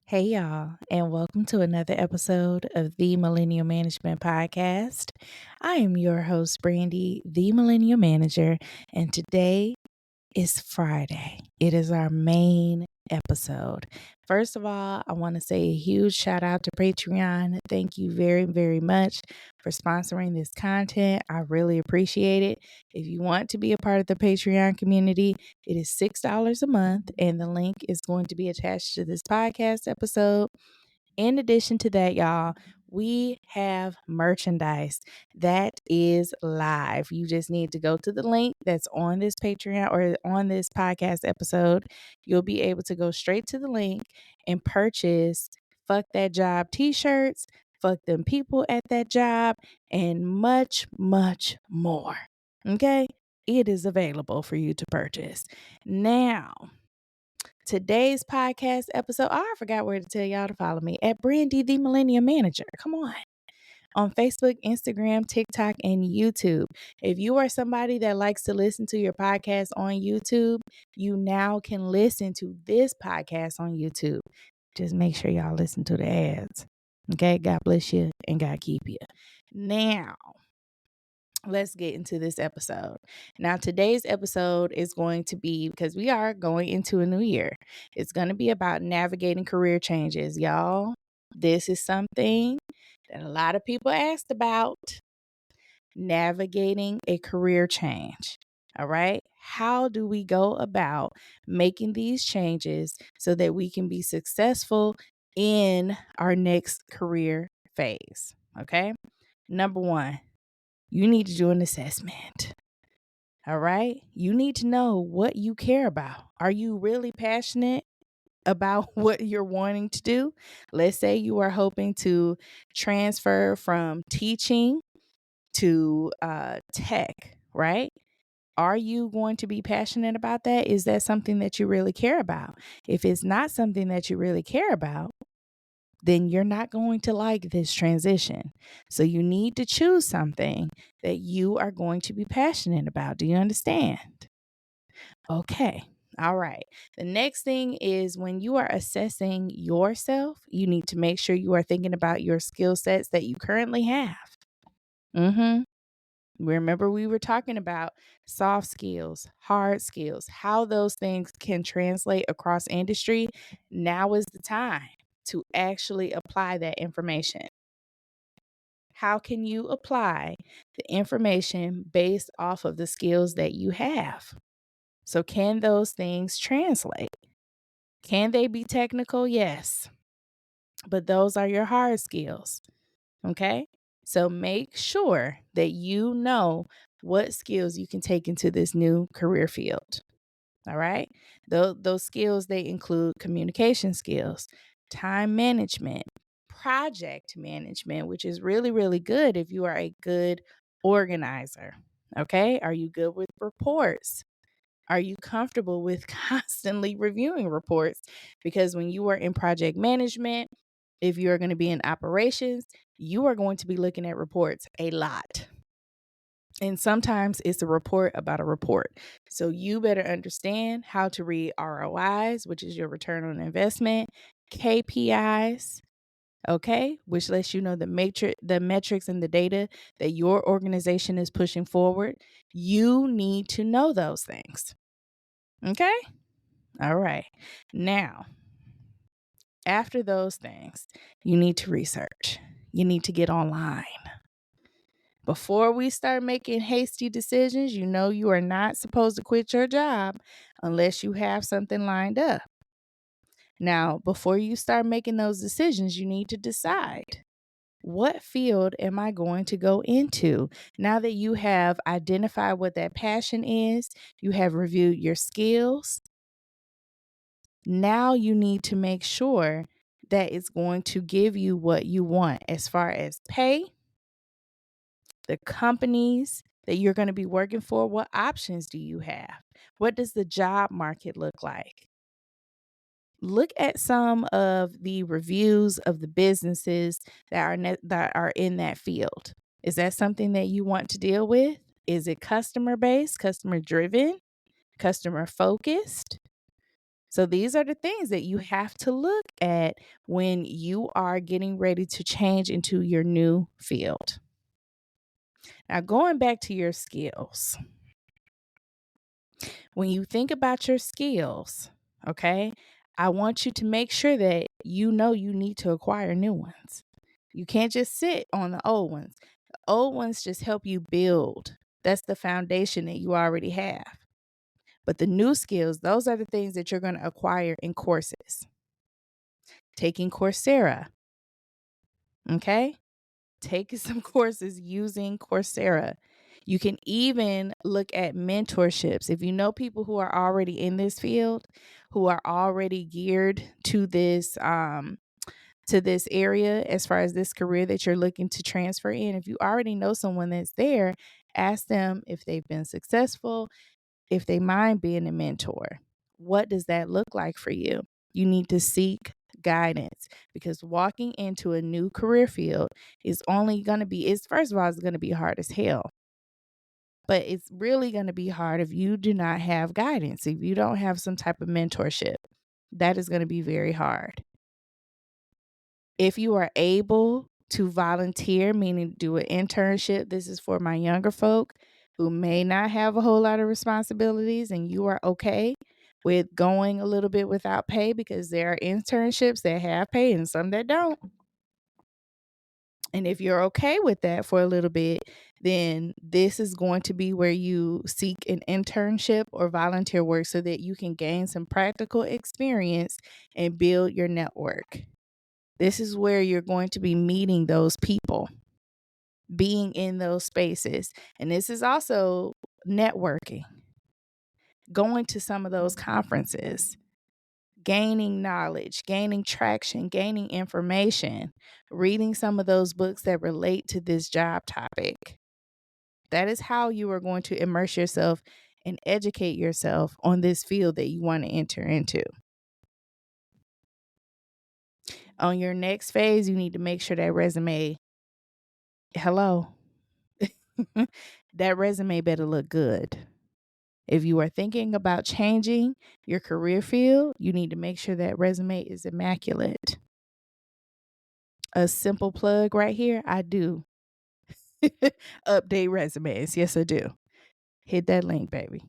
Hey, y'all, and welcome to another episode of the Millennial Management Podcast. I am your host, Brandi, the Millennial Manager, and today is Friday. It is our main episode. First of all, I want to say a huge shout out to Patreon. Thank you very, very much for sponsoring this content. I really appreciate it. If you want to be a part of the Patreon community, it is $6 a month, and the link is going to be attached to this podcast episode. In addition to that, y'all, we have merchandise that is live. You just need to go to the link that's on this Patreon or on this podcast episode. You'll be able to go straight to the link and purchase Fuck That Job t-shirts, Fuck Them People at That Job, and much, much more. Okay? It is available for you to purchase. Now, today's podcast episode, I forgot where to tell y'all to follow me at Brandi the Millennium Manager. Come on Facebook, Instagram, TikTok, and YouTube. If you are somebody that likes to listen to your podcast on YouTube, you now can listen to this podcast on YouTube. Just make sure y'all listen to the ads. Okay, God bless you and God keep you. Now, let's get into this episode. Now, today's episode is going to be, because we are going into a new year, it's going to be about navigating career changes, y'all. This is something that a lot of people asked about, navigating a career change. All right. How do we go about making these changes so that we can be successful in our next career phase? Okay. Number one, you need to do an assessment. All right. You need to know what you care about. Are you really passionate about what you're wanting to do? Let's say you are hoping to transfer from teaching to tech, right? Are you going to be passionate about that? Is that something that you really care about? If it's not something that you really care about, then you're not going to like this transition. So you need to choose something that you are going to be passionate about. Do you understand? Okay. All right. The next thing is when you are assessing yourself, you need to make sure you are thinking about your skill sets that you currently have. Remember, we were talking about soft skills, hard skills, how those things can translate across industry. Now is the time to actually apply that information. How can you apply the information based off of the skills that you have? So, can those things translate? Can they be technical? Yes. But those are your hard skills. Okay. So make sure that you know what skills you can take into this new career field. All right. Those skills, they include communication skills, time management, project management, which is really, really good if you are a good organizer. Okay. Are you good with reports? Are you comfortable with constantly reviewing reports? Because when you are in project management, if you're going to be in operations, you are going to be looking at reports a lot. And sometimes it's a report about a report. So you better understand how to read ROIs, which is your return on investment, KPIs, okay, which lets you know the metrics and the data that your organization is pushing forward. You need to know those things. Okay? All right. Now, after those things, you need to research. You need to get online. Before we start making hasty decisions, you know you are not supposed to quit your job unless you have something lined up. Now, before you start making those decisions, you need to decide, what field am I going to go into? Now that you have identified what that passion is, you have reviewed your skills. Now you need to make sure that it's going to give you what you want as far as pay, the companies that you're going to be working for. What options do you have? What does the job market look like? Look at some of the reviews of the businesses that are in that field. Is that something that you want to deal with? Is it customer based, customer driven, customer focused? So these are the things that you have to look at when you are getting ready to change into your new field. Now, going back to your skills, when you think about your skills, okay, I want you to make sure that you know you need to acquire new ones. You can't just sit on the old ones. The old ones just help you build. That's the foundation that you already have. But the new skills, those are the things that you're going to acquire in courses. Taking Coursera, okay? Taking some courses using Coursera. You can even look at mentorships. If you know people who are already in this field, who are already geared to this area as far as this career that you're looking to transfer in, if you already know someone that's there, ask them if they've been successful, if they mind being a mentor. What does that look like for you? You need to seek guidance, because walking into a new career field is only going to be, it's first of all, it's going to be hard as hell. But it's really going to be hard if you do not have guidance, if you don't have some type of mentorship. That is going to be very hard. If you are able to volunteer, meaning do an internship, this is for my younger folk who may not have a whole lot of responsibilities, and you are okay with going a little bit without pay, because there are internships that have pay and some that don't. And if you're okay with that for a little bit, then this is going to be where you seek an internship or volunteer work so that you can gain some practical experience and build your network. This is where you're going to be meeting those people, being in those spaces. And this is also networking, going to some of those conferences, gaining knowledge, gaining traction, gaining information, reading some of those books that relate to this job topic. That is how you are going to immerse yourself and educate yourself on this field that you want to enter into. On your next phase, you need to make sure that resume, hello, that resume better look good. If you are thinking about changing your career field, you need to make sure that resume is immaculate. A simple plug right here, I do update resumes. Yes, I do. Hit that link, baby.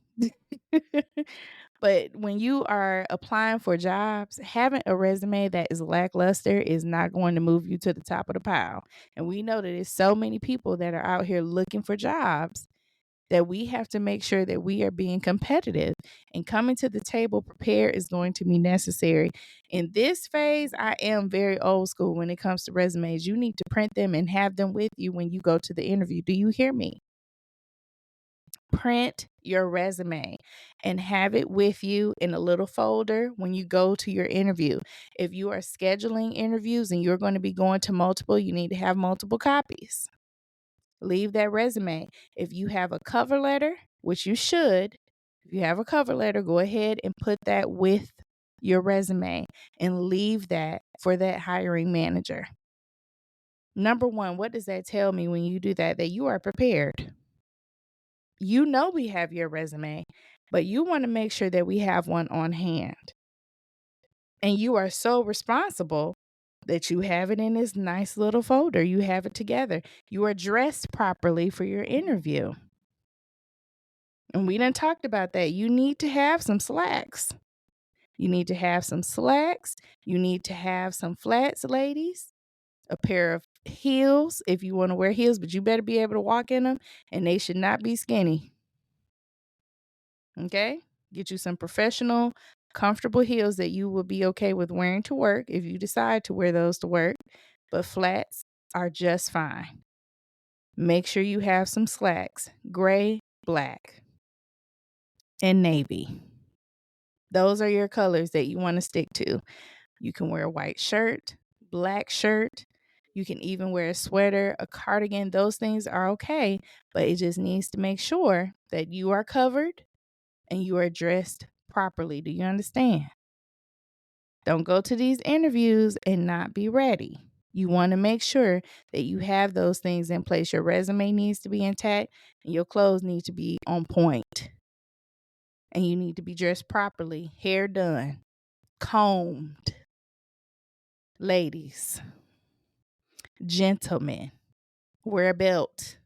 But when you are applying for jobs, having a resume that is lackluster is not going to move you to the top of the pile. And we know that there's so many people that are out here looking for jobs that we have to make sure that we are being competitive, and coming to the table prepared is going to be necessary. In this phase, I am very old school when it comes to resumes. You need to print them and have them with you when you go to the interview. Do you hear me? Print your resume and have it with you in a little folder when you go to your interview. If you are scheduling interviews and you're going to be going to multiple, you need to have multiple copies. Leave that resume. If you have a cover letter, which you should, if you have a cover letter, go ahead and put that with your resume and leave that for that hiring manager. Number one, what does that tell me when you do that? That you are prepared. You know we have your resume, but you want to make sure that we have one on hand. And you are so responsible that you have it in this nice little folder. You have it together. You are dressed properly for your interview. And we done talked about that. You need to have some slacks. You need to have some slacks. You need to have some flats, ladies. A pair of heels if you want to wear heels, but you better be able to walk in them, and they should not be skinny. Okay? Get you some professional, comfortable heels that you will be okay with wearing to work if you decide to wear those to work. But flats are just fine. Make sure you have some slacks, gray, black, and navy. Those are your colors that you want to stick to. You can wear a white shirt, black shirt. You can even wear a sweater, a cardigan. Those things are okay, but it just needs to make sure that you are covered and you are dressed properly. Do you understand? Don't go to these interviews and not be ready. You want to make sure that you have those things in place. Your resume needs to be intact and your clothes need to be on point. And you need to be dressed properly, hair done. combed. Ladies, gentlemen, wear a belt.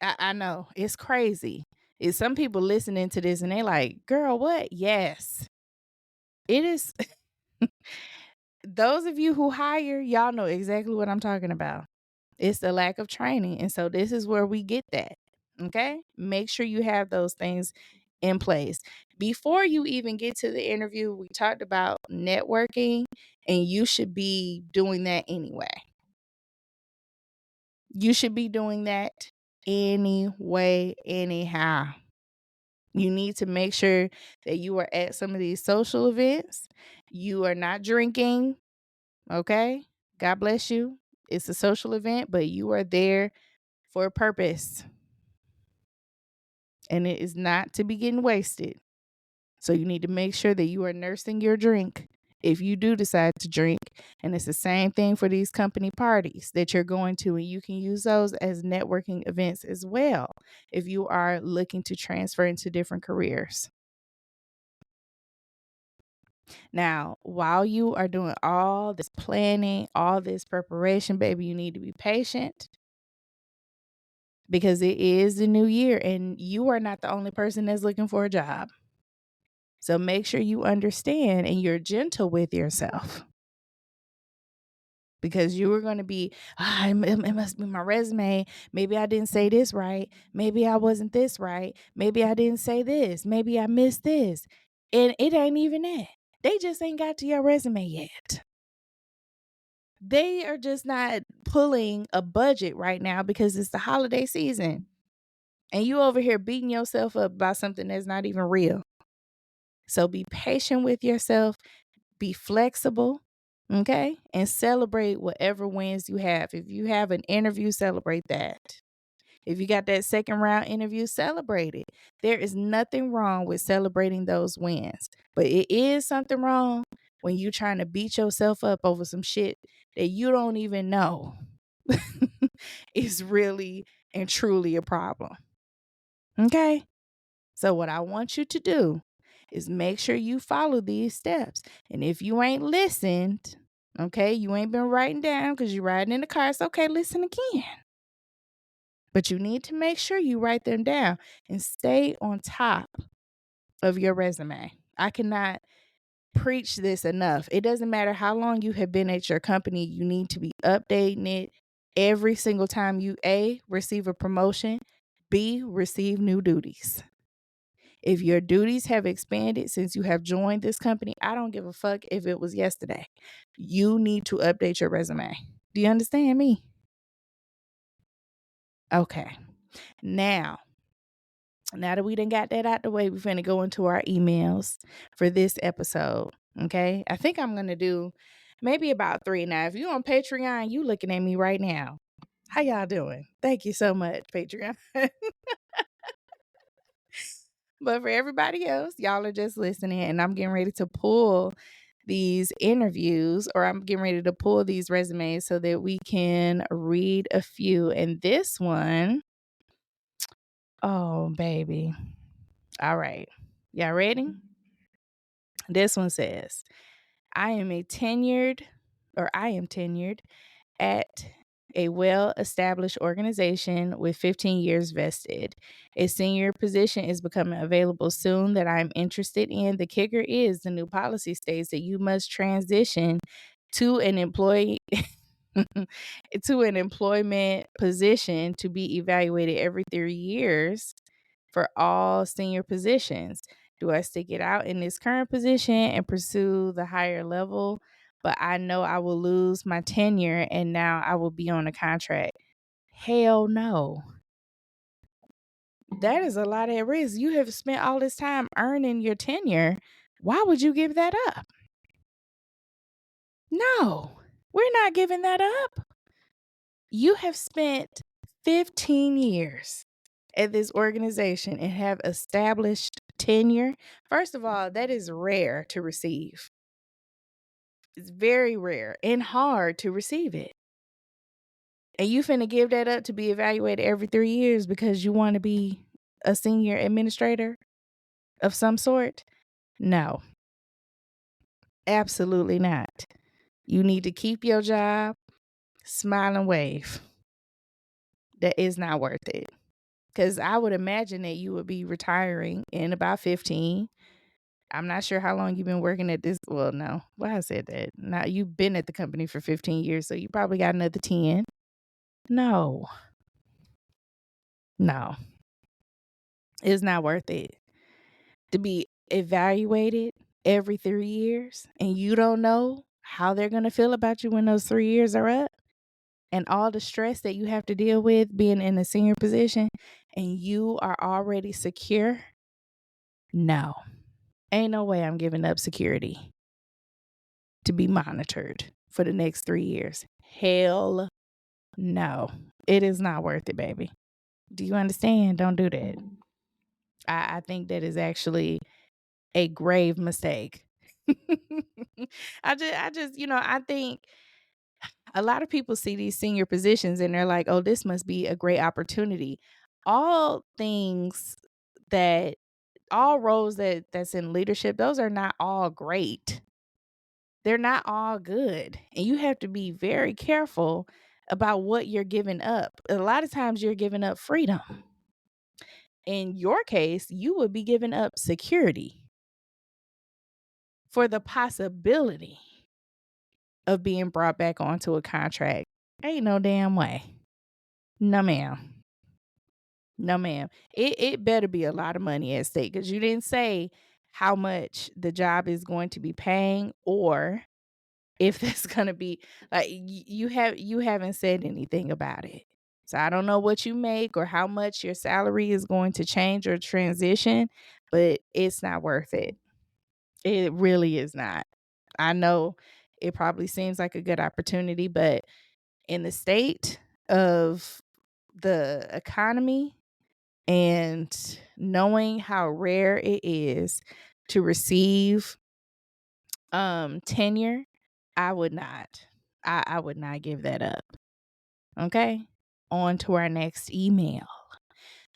I know it's crazy. Is some people listening to this and they like, girl, what? Yes, it is. Those of you who hire, y'all know exactly what I'm talking about. It's the lack of training. And so this is where we get that. Okay. Make sure you have those things in place. Before you even get to the interview, we talked about networking, and you should be doing that anyway. You should be doing that anyway, anyhow. You need to make sure that you are at some of these social events. You are not drinking. Okay. God bless you. It's a social event, but you are there for a purpose. And it is not to be getting wasted. So you need to make sure that you are nursing your drink if you do decide to drink. And it's the same thing for these company parties that you're going to, and you can use those as networking events as well if you are looking to transfer into different careers. Now, while you are doing all this planning, all this preparation, baby, you need to be patient because it is the new year and you are not the only person that's looking for a job. So make sure you understand and you're gentle with yourself because you are going to be, it must be my resume. Maybe I didn't say this right. Maybe I wasn't this right. Maybe I didn't say this. Maybe I missed this. And it ain't even that. They just ain't got to your resume yet. They are just not pulling a budget right now because it's the holiday season. And you over here beating yourself up about something that's not even real. So be patient with yourself, be flexible, okay? And celebrate whatever wins you have. If you have an interview, celebrate that. If you got that second round interview, celebrate it. There is nothing wrong with celebrating those wins. But it is something wrong when you trying to beat yourself up over some shit that you don't even know is really and truly a problem. Okay? So what I want you to do is make sure you follow these steps. And if you ain't listened, okay, you ain't been writing down because you're riding in the car, it's okay, listen again. But you need to make sure you write them down and stay on top of your resume. I cannot preach this enough. It doesn't matter how long you have been at your company, you need to be updating it every single time you A, receive a promotion, B, receive new duties. If your duties have expanded since you have joined this company, I don't give a fuck if it was yesterday. You need to update your resume. Do you understand me? Okay. Now that we done got that out the way, we're finna go into our emails for this episode. Okay. I think I'm gonna do maybe about 3 now. If you on Patreon, you looking at me right now. How y'all doing? Thank you so much, Patreon. But for everybody else, y'all are just listening, and I'm getting ready to pull these interviews, or I'm getting ready to pull these resumes so that we can read a few. And this one, oh, baby. All right. Y'all ready? This one says, I am tenured at a well-established organization with 15 years vested. A senior position is becoming available soon that I'm interested in. The kicker is the new policy states that you must transition to an employee to an employment position to be evaluated every 3 years for all senior positions. Do I stick it out in this current position and pursue the higher level? But I know I will lose my tenure and now I will be on a contract. Hell no. That is a lot at risk. You have spent all this time earning your tenure. Why would you give that up? No, we're not giving that up. You have spent 15 years at this organization and have established tenure. First of all, that is rare to receive. It's very rare and hard to receive it. And you finna give that up to be evaluated every 3 years because you want to be a senior administrator of some sort? No. Absolutely not. You need to keep your job, smile and wave. That is not worth it. Because I would imagine that you would be retiring in about 15. I'm not sure how long you've been working at this. Well, no. Well, I said that. Now, you've been at the company for 15 years, so you probably got another 10. No. No. It's not worth it to be evaluated every 3 years, and you don't know how they're gonna feel about you when those 3 years are up, and all the stress that you have to deal with being in a senior position, and you are already secure. No. Ain't no way I'm giving up security to be monitored for the next 3 years. Hell no. It is not worth it, baby. Do you understand? Don't do that. I think that is actually a grave mistake. I think a lot of people see these senior positions and they're like, "Oh, this must be a great opportunity." All things that all roles that's in leadership, those are not all great. They're not all good. And you have to be very careful about what you're giving up. A lot of times you're giving up freedom. In your case, you would be giving up security for the possibility of being brought back onto a contract. Ain't no damn way. No, ma'am. No, ma'am. It better be a lot of money at stake because you didn't say how much the job is going to be paying or if that's gonna be like you haven't said anything about it. So I don't know what you make or how much your salary is going to change or transition, but it's not worth it. It really is not. I know it probably seems like a good opportunity, but in the state of the economy and knowing how rare it is to receive tenure, I would not. I would not give that up. Okay? On to our next email.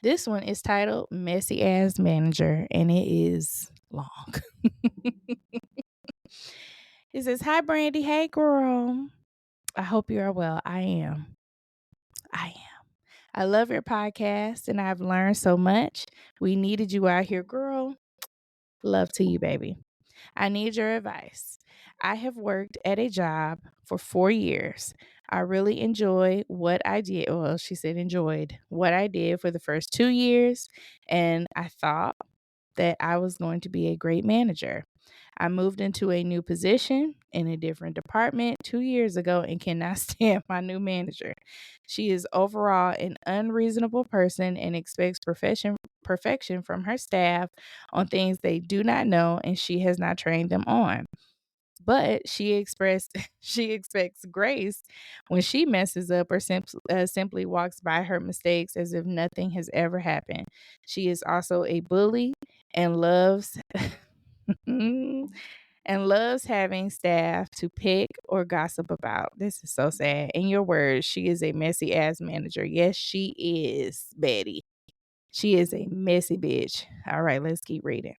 This one is titled Messy Ass Manager and it is long. It says, "Hi Brandi, hey girl. I hope you are well. I am. I am. I love your podcast and I've learned so much. We needed you out here, girl. Love to you, baby. I need your advice. I have worked at a job for 4 years. I really enjoy what I did. Well, she said enjoyed what I did for the first 2 years, and I thought that I was going to be a great manager. I moved into a new position in a different department 2 years ago and cannot stand my new manager. She is overall an unreasonable person and expects perfection from her staff on things they do not know and she has not trained them on. But she expressed she expects grace when she messes up or simply walks by her mistakes as if nothing has ever happened. She is also a bully and loves and loves having staff to pick or gossip about. This is so sad. In your words, she is a messy ass manager. Yes, she is, Betty. She is a messy bitch. All right, let's keep reading.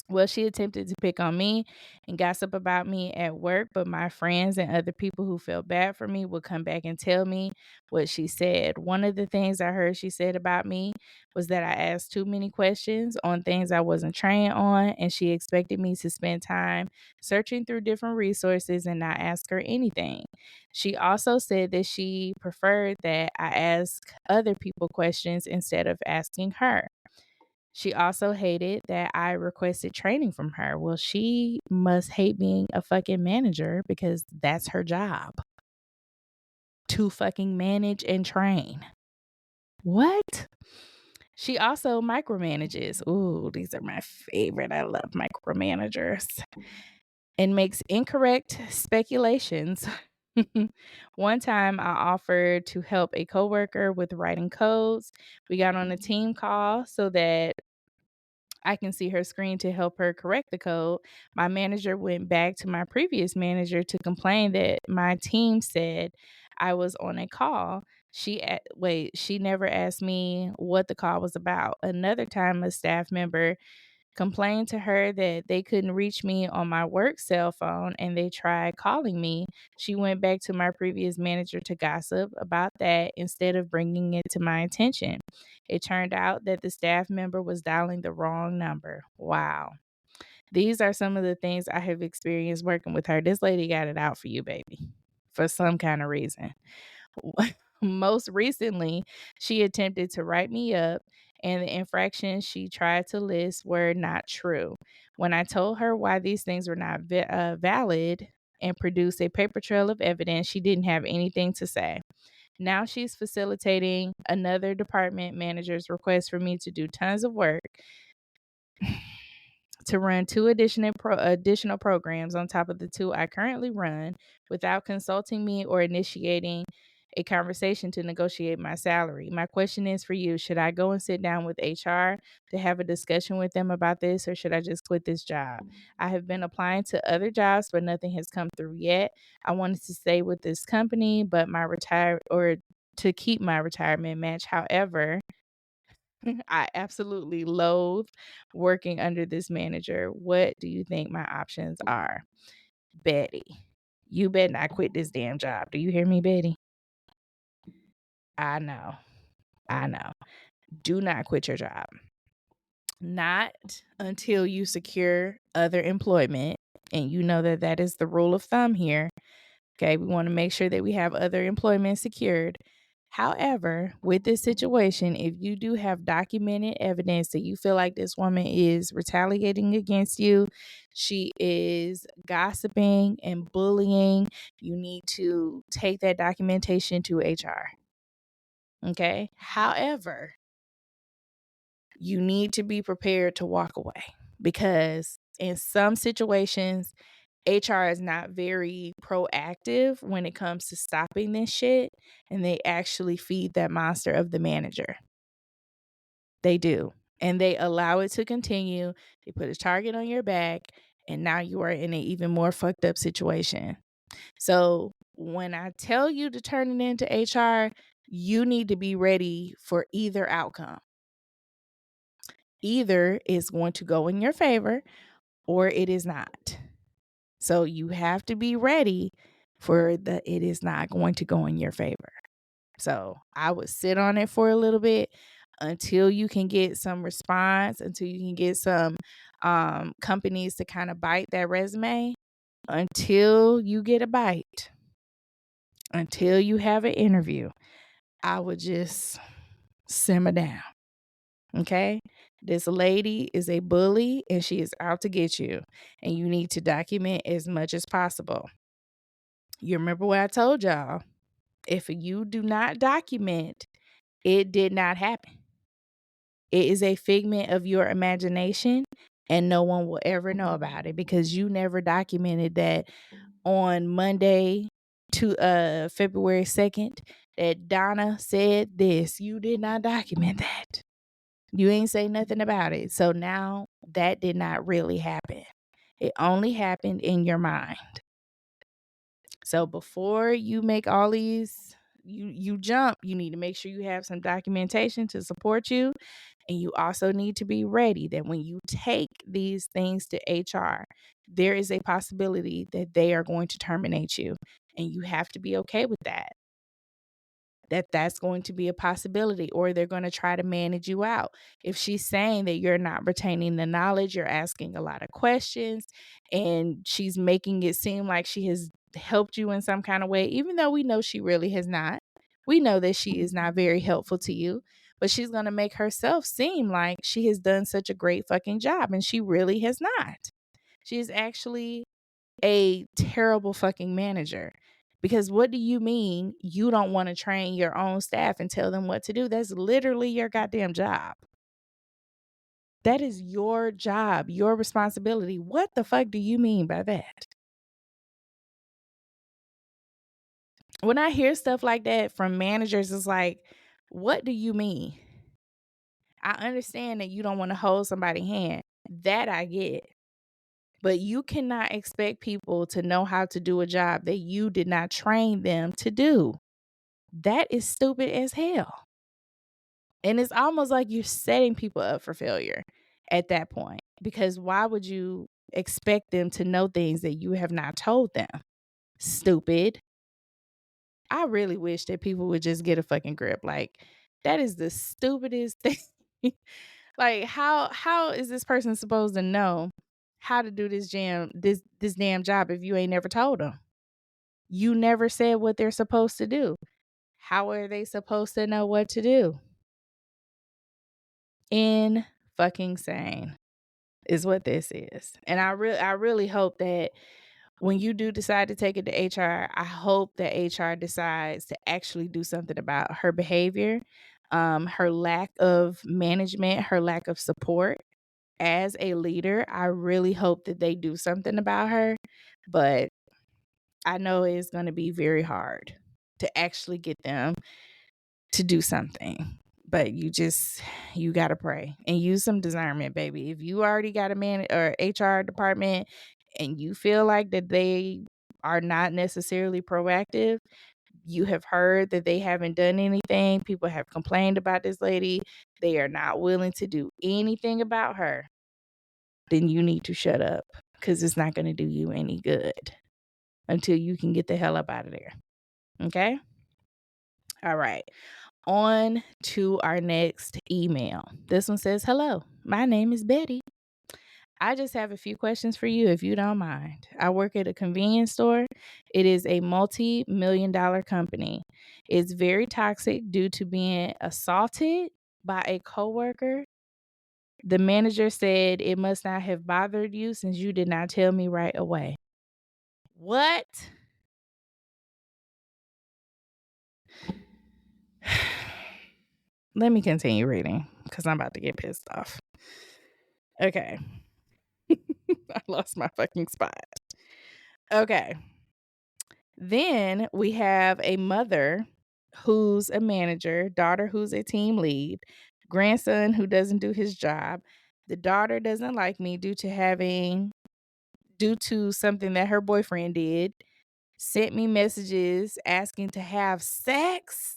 Well, she attempted to pick on me and gossip about me at work, but my friends and other people who felt bad for me would come back and tell me what she said. One of the things I heard she said about me was that I asked too many questions on things I wasn't trained on, and she expected me to spend time searching through different resources and not ask her anything. She also said that she preferred that I ask other people questions instead of asking her. She also hated that I requested training from her. Well, she must hate being a fucking manager because that's her job to fucking manage and train. What? She also micromanages. Ooh, these are my favorite. I love micromanagers. And makes incorrect speculations. One time I offered to help a coworker with writing codes. We got on a team call so that I can see her screen to help her correct the code. My manager went back to my previous manager to complain that my team said I was on a call. She never asked me what the call was about. Another time, a staff member Complained to her that they couldn't reach me on my work cell phone and they tried calling me. She went back to my previous manager to gossip about that instead of bringing it to my attention. It turned out that the staff member was dialing the wrong number. Wow. These are some of the things I have experienced working with her. This lady got it out for you, baby, for some kind of reason. Most recently, she attempted to write me up, and the infractions she tried to list were not true. When I told her why these things were not valid and produced a paper trail of evidence, she didn't have anything to say. Now she's facilitating another department manager's request for me to do tons of work to run two additional programs on top of the two I currently run without consulting me or initiating a conversation to negotiate my salary. My question is for you, should I go and sit down with HR to have a discussion with them about this, or should I just quit this job? I have been applying to other jobs, but nothing has come through yet. I wanted to stay with this company, but to keep my retirement match. However, I absolutely loathe working under this manager. What do you think my options are? Betty, you better not quit this damn job. Do you hear me, Betty? I know. I know. Do not quit your job. Not until you secure other employment. And you know that that is the rule of thumb here. Okay, we want to make sure that we have other employment secured. However, with this situation, if you do have documented evidence that you feel like this woman is retaliating against you, she is gossiping and bullying, you need to take that documentation to HR. Okay. However, you need to be prepared to walk away because in some situations, HR is not very proactive when it comes to stopping this shit, and they actually feed that monster of the manager. They do. And they allow it to continue. They put a target on your back, and now you are in an even more fucked up situation. So when I tell you to turn it into HR, you need to be ready for either outcome. Either it's going to go in your favor or it is not. So you have to be ready for it is not going to go in your favor. So I would sit on it for a little bit until you can get some response, until you can get some companies to kind of bite that resume, until you get a bite, until you have an interview. I would just simmer down. Okay? This lady is a bully and she is out to get you, and you need to document as much as possible. You remember what I told y'all? If you do not document, it did not happen. It is a figment of your imagination, and no one will ever know about it because you never documented that on Monday to February 2nd that Donna said this. You did not document that. You ain't say nothing about it. So now that did not really happen. It only happened in your mind. So before you make all these, you jump, you need to make sure you have some documentation to support you. And you also need to be ready that when you take these things to HR, there is a possibility that they are going to terminate you. And you have to be okay with that. That's going to be a possibility, or they're going to try to manage you out. If she's saying that you're not retaining the knowledge, you're asking a lot of questions, and she's making it seem like she has helped you in some kind of way, even though we know she really has not. We know that she is not very helpful to you, but she's going to make herself seem like she has done such a great fucking job, and she really has not. She is actually a terrible fucking manager. Because what do you mean you don't want to train your own staff and tell them what to do? That's literally your goddamn job. That is your job, your responsibility. What the fuck do you mean by that? When I hear stuff like that from managers, it's like, what do you mean? I understand that you don't want to hold somebody's hand. That I get. But you cannot expect people to know how to do a job that you did not train them to do. That is stupid as hell. And it's almost like you're setting people up for failure at that point. Because why would you expect them to know things that you have not told them? Stupid. I really wish that people would just get a fucking grip. Like, that is the stupidest thing. Like, how is this person supposed to know how to do this damn job if you ain't never told them? You never said what they're supposed to do. How are they supposed to know what to do? In fucking sane is what this is. And I really hope that when you do decide to take it to HR, I hope that HR decides to actually do something about her behavior, her lack of management, her lack of support as a leader. I really hope that they do something about her, but I know it's going to be very hard to actually get them to do something. But you got to pray and use some discernment, baby. If you already got a man or HR department and you feel like that they are not necessarily proactive, you have heard that they haven't done anything, people have complained about this lady, they are not willing to do anything about her, then you need to shut up, because it's not going to do you any good until you can get the hell up out of there. Okay? All right. On to our next email. This one says, "Hello, my name is Betty. I just have a few questions for you if you don't mind. I work at a convenience store. It is a multi-million-dollar company. It's very toxic due to being assaulted by a coworker. The manager said it must not have bothered you since you did not tell me right away." What? Let me continue reading because I'm about to get pissed off. Okay. I lost my fucking spot. Okay. Then we have a mother who's a manager, daughter who's a team lead, grandson who doesn't do his job. The daughter doesn't like me due to something that her boyfriend did, sent me messages asking to have sex.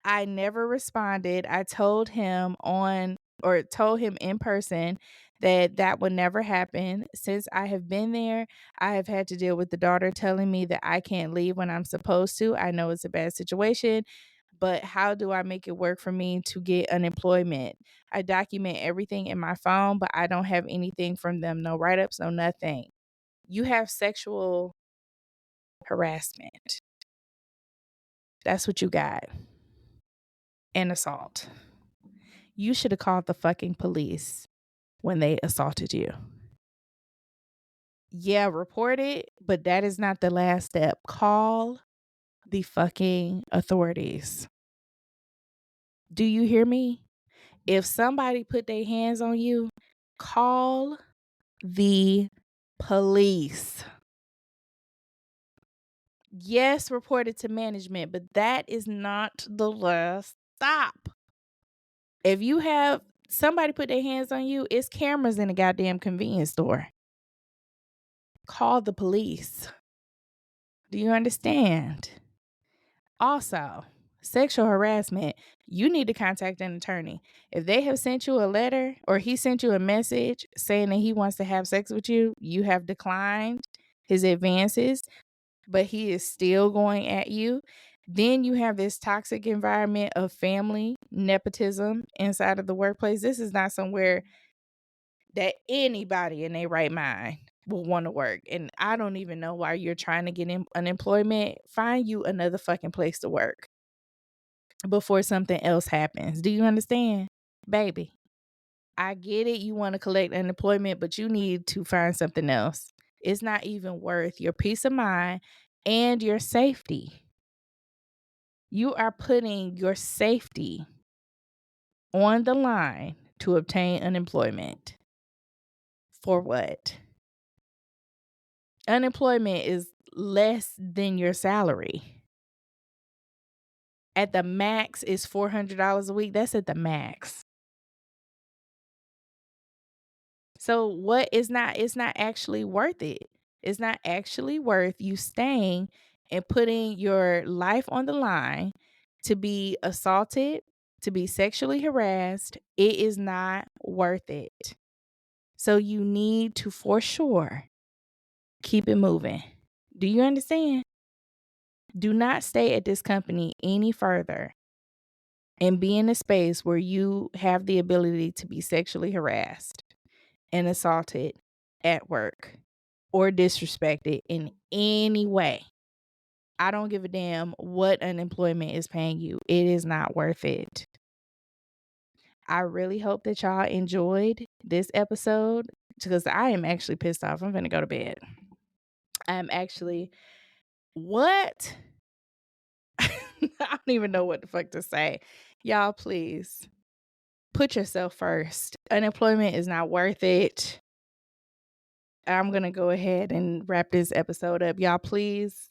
I never responded. I told him in person that that would never happen. Since I have been there, I have had to deal with the daughter telling me that I can't leave when I'm supposed to. I know it's a bad situation, but how do I make it work for me to get unemployment? I document everything in my phone, but I don't have anything from them. No write-ups, no nothing. You have sexual harassment. That's what you got. And assault. You should have called the fucking police when they assaulted you. Yeah, report it, but that is not the last step. Call the fucking authorities. Do you hear me? If somebody put their hands on you, call the police. Yes, report it to management, but that is not the last stop. If you have somebody put their hands on you, it's cameras in a goddamn convenience store. Call the police. Do you understand? Also, sexual harassment, you need to contact an attorney. If they have sent you a letter or he sent you a message saying that he wants to have sex with you, you have declined his advances, but he is still going at you. Then you have this toxic environment of family nepotism inside of the workplace. This is not somewhere that anybody in their right mind will want to work. And I don't even know why you're trying to get unemployment. Find you another fucking place to work before something else happens. Do you understand? Baby, I get it. You want to collect unemployment, but you need to find something else. It's not even worth your peace of mind and your safety. You are putting your safety on the line to obtain unemployment. For what? Unemployment is less than your salary. At the max is $400 a week. That's at the max. So what is not it's not actually worth it. It's not actually worth you staying and putting your life on the line to be assaulted, to be sexually harassed. It is not worth it. So you need to, for sure, keep it moving. Do you understand? Do not stay at this company any further and be in a space where you have the ability to be sexually harassed and assaulted at work or disrespected in any way. I don't give a damn what unemployment is paying you. It is not worth it. I really hope that y'all enjoyed this episode because I am actually pissed off. I'm gonna go to bed. I'm actually, what? I don't even know what the fuck to say. Y'all, please put yourself first. Unemployment is not worth it. I'm going to go ahead and wrap this episode up. Y'all, please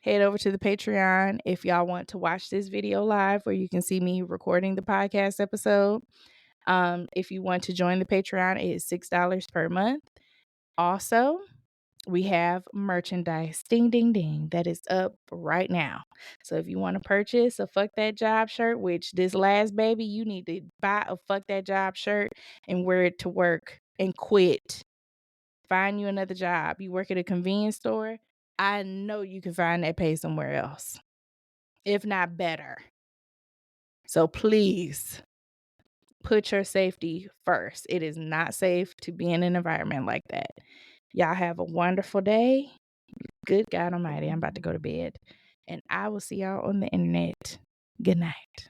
head over to the Patreon if y'all want to watch this video live where you can see me recording the podcast episode. If you want to join the Patreon, it is $6 per month. Also, we have merchandise, ding, ding, ding, that is up right now. So if you want to purchase a Fuck That Job shirt, which this last baby, you need to buy a Fuck That Job shirt and wear it to work and quit. Find you another job. You work at a convenience store, I know you can find that pay somewhere else, if not better. So please put your safety first. It is not safe to be in an environment like that. Y'all have a wonderful day. Good God Almighty, I'm about to go to bed. And I will see y'all on the internet. Good night.